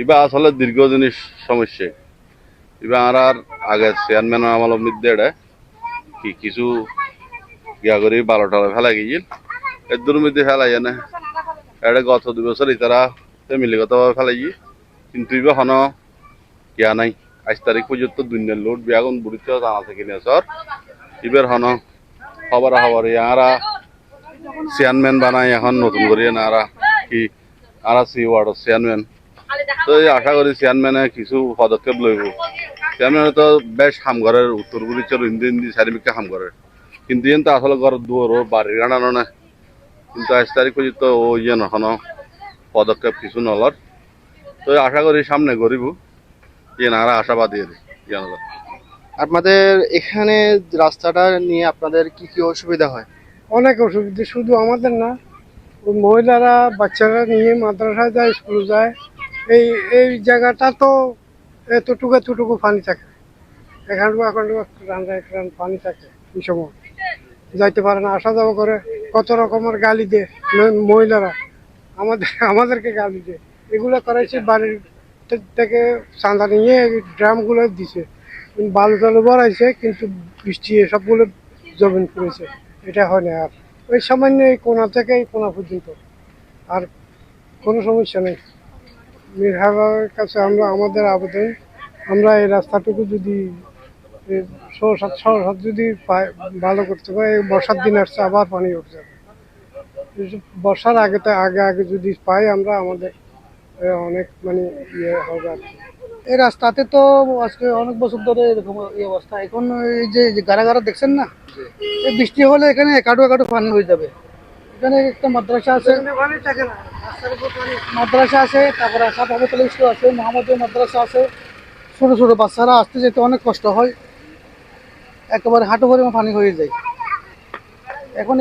ইবা আসলে দীর্ঘদিনের সমস্যা। ইবা আর আগে চেয়ারম্যান আমলের মধ্যে কি কিছু ইয়া করে বারো টালা ফেলা গিয়েছিল এর মধ্যে ফেলাই জানে এটা গত 2 বছর তারা ফ্যামিলিগতভাবে ফেলাই কিন্তু ইবা হন ইয়া নাই। 8 তারিখ পর্যন্ত দুনিয়ার লোড বিয়াগুন বুড়িতে জানা থেকে নিয়ে সর ইবের হন খবর ইয়ারা চেয়ারম্যান বানাই এখন নতুন করে নারা কি আর সি ওয়ার্ডের চেয়ারম্যান। তো আশা করি চেয়ারম্যানে কিছু পদক্ষেপ লইব। চেয়ারম্যানে তো বেশ হামঘরের উত্তর গুলিচর ইন্দি চারিমিকা হামঘরের কিন্তু ইন তো আসলে ঘর দুয়ার বাড়ির গানানো না কিন্তু 8 তারিখ পর্যন্ত ও ইয়ে নখনো পদক্ষেপ কিছু নলর। তো আশা করি সামনে গরিব ইয়ে নারা আশাবাদী ইয়ানগর। আপনাদের এখানে রাস্তাটা নিয়ে আপনাদের কি কি অসুবিধা হয়? অনেক অসুবিধা, শুধু আমাদের না, ওই মহিলারা বাচ্চারা নিয়ে মাদ্রাসায় যায়, স্কুলে যায়। এই এই জায়গাটা তো এতটুকু পানি থাকে, এখানটুকু রান পানি থাকে। এই সময় যাইতে পারে না, আসা যাওয়া করে, কত রকমের গালি দেয় মহিলারা, আমাদেরকে গালি দেয়। এগুলো করাইছে বাড়ির থেকে চাঁদা নিয়ে ড্রামগুলো দিছে, বালু টালু বাড়াইছে, কিন্তু বৃষ্টি সবগুলো জমিন করেছে। এটা হয় না আর, ওই সামান্য এই কোনা থেকে এই কোনা পর্যন্ত, আর কোনো সমস্যা নেই। মিরহাবের কাছে আমাদের আবেদন, আমরা এই রাস্তাটুকু যদি যদি ভালো করতে পারে। এই বর্ষার দিন আসছে, আবার পানি উঠে যাবে। বর্ষার আগে যদি পাই আমরা, আমাদের অনেক মানে ইয়ে হবে আর কি। এই রাস্তাতে তো আজকে অনেক বছর ধরে এরকম এই অবস্থা। এখন এই যে গাড়া দেখছেন না, এই বৃষ্টি হলে এখানে একাটু পানি হয়ে যাবে। এখানে একটা মাদ্রাসা আছে, তারপরে আশা ভবতলা স্কুল আছে, মোহাম্মদীয় মাদ্রাসা আছে। ছোট ছোট বাচ্চারা আসতে যেতে অনেক কষ্ট হয়, একেবারে হাঁটু পরিমাণ পানি হয়ে যায়। এখন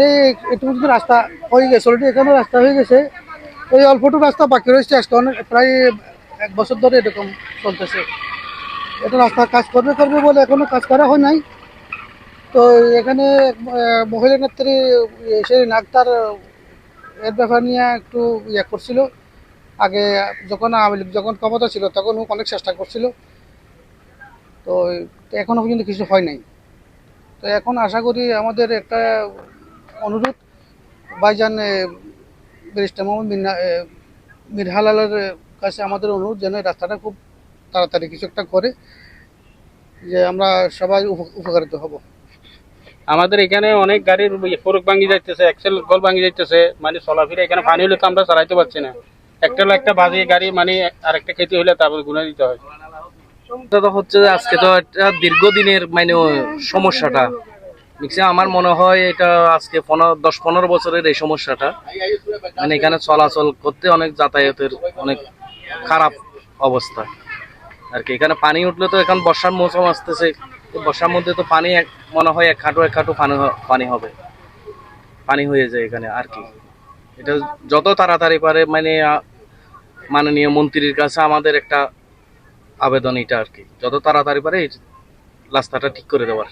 এটুকু যদি রাস্তা হয়ে গেছে, অলরেডি এখানে রাস্তা হয়ে গেছে, এই অল্পটুকু রাস্তা বাকি রয়েছে। আজকে অনেক প্রায় 1 বছর ধরে এরকম চলতেছে। এটা রাস্তার কাজ করবে বলে এখনো কাজ করা হয় নাই। তো এখানে মহিলা নেত্রী সেই নাকতার এর ব্যাপার নিয়ে একটু ইয়ে করছিল। আগে যখন আওয়ামী লীগ যখন ক্ষমতা ছিল তখন ও অনেক চেষ্টা করছিল, তো এখনো পর্যন্ত কিছু হয় নাই। তো এখন আশা করি আমাদের একটা অনুরোধ, ভাইজান ব্যারিস্টার মোহাম্মদ মিরহালালের কাছে আমাদের অনুরোধ যেন এই রাস্তাটা খুব তাড়াতাড়ি কিছু একটা করে, যে আমরা সবাই উপকারিত হব। আমাদের এখানে অনেক গাড়ির ফোরক ভাঙি যাইতেছে, এক্সেল গল ভাঙি যাইতেছে, মানে চলাফেরা এখানে পানি হলে তো আমরা চালাইতে পারছি না। একটা বাজে গাড়ি মানে আরেকটা খেতে হলে তারপর গুনে দিতে হয়। তো হচ্ছে যে আজকে তো একটা দীর্ঘদিনের মানে সমস্যাটা আমার মনে হয় এটা আজকে 10-15 বছরের এই সমস্যাটা। মানে এখানে চলাচল করতে অনেক যাতায়াতের অনেক খারাপ অবস্থা আর কি। এখানে পানি উঠলে তো এখন বর্ষার মৌসুম আসতেছে, বর্ষার মধ্যে তো পানি মনে হয় এক হাঁটু পানি হবে, পানি হয়ে যায় এখানে আর কি। এটা যত তাড়াতাড়ি পারে মানে মাননীয় মন্ত্রীর কাছে আমাদের একটা আবেদন এটা আর কি, যত তাড়াতাড়ি পারে এই রাস্তাটা ঠিক করে দেওয়ার।